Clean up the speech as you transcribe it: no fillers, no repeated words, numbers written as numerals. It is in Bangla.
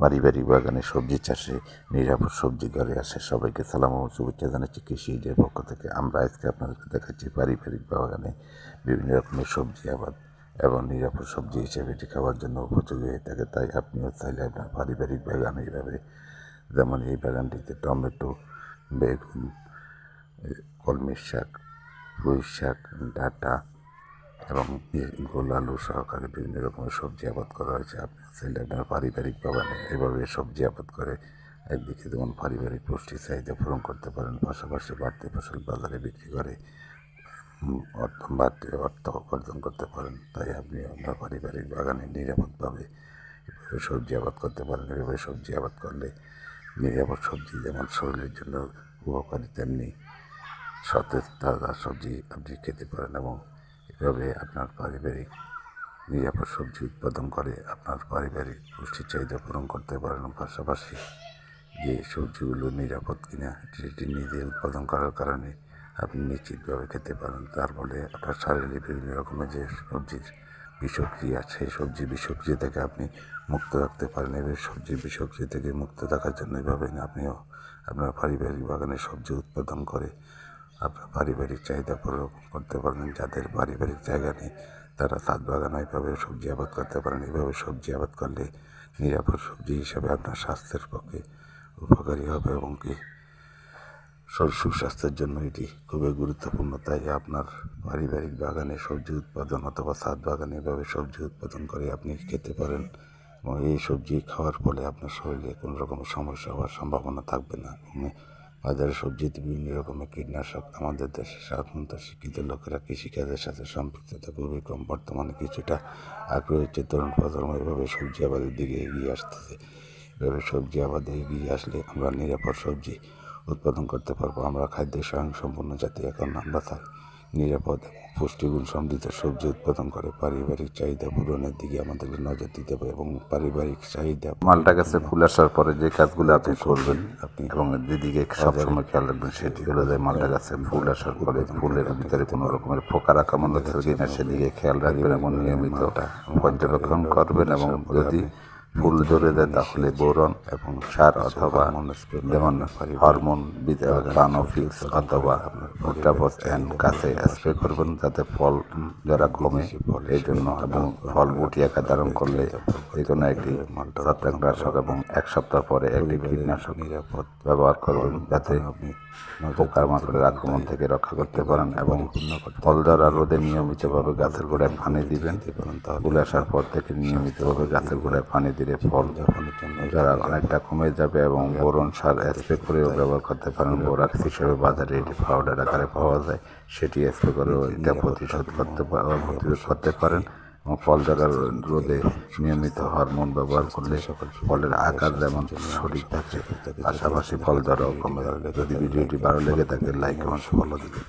পারিবারিক বাগানে সবজি চাষে নিরাপদ সবজি ঘরে আসে সবাইকে সালাম ও শুভেচ্ছা জানাচ্ছি কৃষি ইডের পক্ষ থেকে। আমরা আজকে আপনাদেরকে দেখাচ্ছি পারিবারিক বাগানে বিভিন্ন রকমের সবজি আবাদ এবং নিরাপদ সবজি হিসেবে এটি খাওয়ার জন্য উপযোগী হয়ে থাকে। তাই আপনিও চাইলে আপনার পারিবারিক বাগানে এইভাবে, যেমন এই বাগানটিতে টমেটো, বেগুন, কলমির শাক, পুঁই শাক, ডাঁটা এবং গোল আলু সহকারে বিভিন্ন রকমের সবজি আবাদ করা হয়েছে। আপনি চাইলে আপনার পারিবারিক বাগানে এভাবে সবজি আবাদ করে একদিকে যেমন পারিবারিক পুষ্টি চাহিদা পূরণ করতে পারেন, পাশাপাশি বাড়তি ফসল বাজারে বিক্রি করে বাড়তি অর্থ উপার্জন করতে পারেন। তাই আপনি আপনার পারিবারিক বাগানে নিরাপদভাবে এভাবে সবজি আবাদ করতে পারেন। এভাবে সবজি আবাদ করলে নিরাপদ সবজি যেমন শরীরের জন্য উপকারী, তেমনি সতেজ তাজা সবজি আপনি খেতে পারেন এবং এভাবে আপনার পারিবারিক নিরাপদ সবজি উৎপাদন করে আপনার পারিবারিক পুষ্টির চাহিদা পূরণ করতে পারেন। পাশাপাশি যে সবজিগুলো নিরাপদ কিনা সেটি নিজে উৎপাদন করার কারণে আপনি নিশ্চিতভাবে খেতে পারেন। তার ফলে আপনার শরীরে বিভিন্ন রকমের যে সবজির বিষক্রিয়া, সেই সবজি বিষক্রিয়া থেকে আপনি মুক্ত রাখতে পারেন। এবার সবজি বিষক্রিয়া থেকে মুক্ত থাকার জন্য এভাবে আপনিও আপনার পারিবারিক বাগানে সবজি উৎপাদন করে আপনার পারিবারিক চাহিদা পূরণ করতে পারবেন। যাদের পারিবারিক জায়গা নেই তারা ছাদ বাগানে এভাবে সবজি আবাদ করতে পারেন। এভাবে সবজি আবাদ করলে নিরাপদ সবজি হিসাবে আপনার স্বাস্থ্যের পক্ষে উপকারী হবে এবং কি সুস্বাস্থ্যের জন্য এটি খুবই গুরুত্বপূর্ণ। তাই আপনার পারিবারিক বাগানে সবজি উৎপাদন অথবা ছাদ বাগানে এভাবে সবজি উৎপাদন করে আপনি খেতে পারেন এবং এই সবজি খাওয়ার ফলে আপনার শরীরে কোনো রকমের সমস্যা হওয়ার সম্ভাবনা থাকবে না। বাজারে সবজিতে বিভিন্ন রকমের কীটনাশক, আমাদের দেশে সাধারণত শিক্ষিত লোকেরা কৃষিকাজের সাথে সম্পৃক্ততা খুবই কম। বর্তমানে কিছুটা আগ্রহী হচ্ছে তরুণ প্রজন্ম এভাবে সবজি আবাদের দিকে এগিয়ে আসতেছে। এভাবে সবজি আবাদে এগিয়ে আসলে আমরা নিরাপদ সবজি উৎপাদন করতে পারবো। আমরা খাদ্যে স্বয়ংসম্পূর্ণ জাতি, এখন আমরা চাই নিরাপদ পুষ্টিগুণ সমৃদ্ধ সবজি উৎপাদন করে পারিবারিক চাহিদা পূরণের দিকে আমাদেরকে নজর দিতে হবে এবং পারিবারিক চাহিদা মালটা গাছে ফুল আসার পরে যে কাজগুলো আপনি করবেন আপনি এবং যেদিকে সবসময় খেয়াল রাখবেন সেটি হলো যে মালটা গাছে ফুল আসার পরে ফুলের ভিতরে কোনো রকমের পোকার আক্রমণ হচ্ছে কিনা সেদিকে খেয়াল রাখবেন এবং নিয়মিত পর্যবেক্ষণ করবেন এবং যদি ফুল ধরে দেয় তাহলে বোরন এবং সার অথবা যেমন হরমোন প্রানোফিক্স অথবা মুক্তাপথ গাছে স্প্রে করবেন যাতে ফল যারা কমে এই জন্য, এবং ফল গুটি আকার ধারণ করলে এই জন্য একটি ছত্রাকনাশক এবং এক সপ্তাহ পরে একটি কীটনাশক নিরাপদ ব্যবহার করবেন যাতে পোকার মাকড়ের আক্রমণ থেকে রক্ষা করতে পারেন। এবং ফল ধরা রোদে নিয়মিতভাবে গাছের গোড়ায় পানি দিবেন। ফুল আসার পর থেকে নিয়মিতভাবে গাছের গোড়ায় পানি দিলে ফল যারা অনেকটা কমে যাবে এবং বোরন সার স্প্রে করেও ব্যবহার করতে পারেন। বোরাক্স হিসেবে বাজারে এটি পাউডার আকারে পাওয়া যায়, সেটি স্প্রে করেও এটা প্রতিরোধ করতে পারেন। এবং ফল ধরার রোদে নিয়মিত হরমোন ব্যবহার করলে ফলের আকার যেমন সঠিক থাকে, পাশাপাশি ফল ধরাও কমে। যদি ভিডিওটি ভালো লেগে থাকে লাইক এবং ফলো দিবেন।